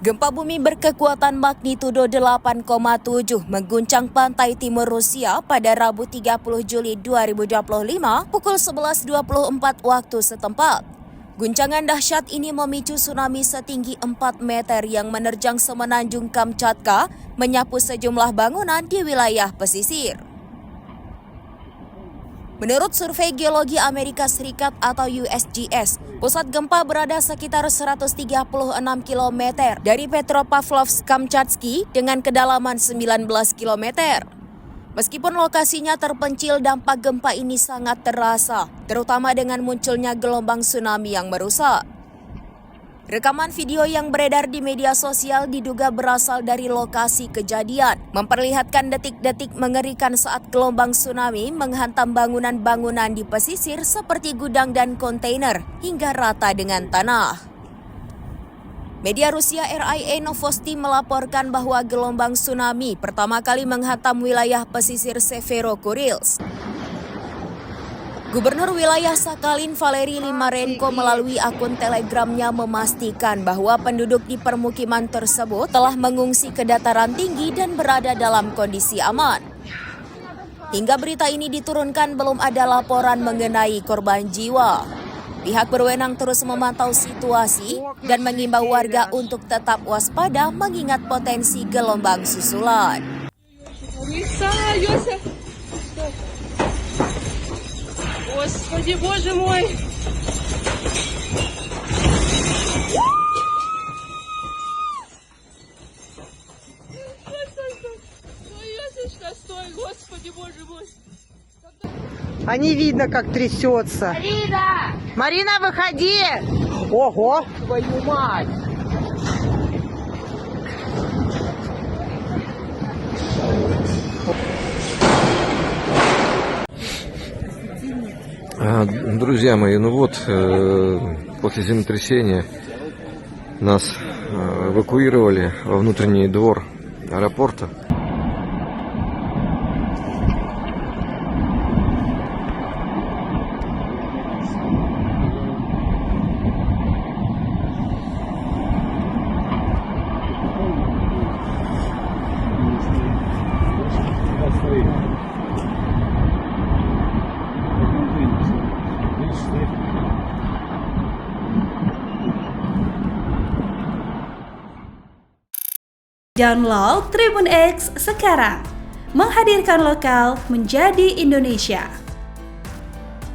Gempa bumi berkekuatan magnitudo 8,7 mengguncang pantai timur Rusia pada Rabu 30 Juli 2025 pukul 11.24 waktu setempat. Guncangan dahsyat ini memicu tsunami setinggi 4 meter yang menerjang semenanjung Kamchatka, menyapu sejumlah bangunan di wilayah pesisir. Menurut survei geologi Amerika Serikat atau USGS, pusat gempa berada sekitar 136 km dari Petropavlovsk-Kamchatsky dengan kedalaman 19 km. Meskipun lokasinya terpencil, dampak gempa ini sangat terasa, terutama dengan munculnya gelombang tsunami yang merusak. Rekaman video yang beredar di media sosial diduga berasal dari lokasi kejadian, memperlihatkan detik-detik mengerikan saat gelombang tsunami menghantam bangunan-bangunan di pesisir seperti gudang dan kontainer hingga rata dengan tanah. Media Rusia RIA Novosti melaporkan bahwa gelombang tsunami pertama kali menghantam wilayah pesisir Severokurilsk. Gubernur wilayah Sakhalin Valery Limarenko melalui akun Telegramnya memastikan bahwa penduduk di permukiman tersebut telah mengungsi ke dataran tinggi dan berada dalam kondisi aman. Hingga berita ini diturunkan belum ada laporan mengenai korban jiwa. Pihak berwenang terus memantau situasi dan mengimbau warga untuk tetap waspada mengingat potensi gelombang susulan. Господи, боже мой! Стой, Господи, боже мой! А не видно, как трясется. Марина! Марина, выходи! Ого! Твою мать! Друзья мои, после землетрясения нас эвакуировали во внутренний двор аэропорта. Download Tribun X sekarang, menghadirkan lokal menjadi Indonesia.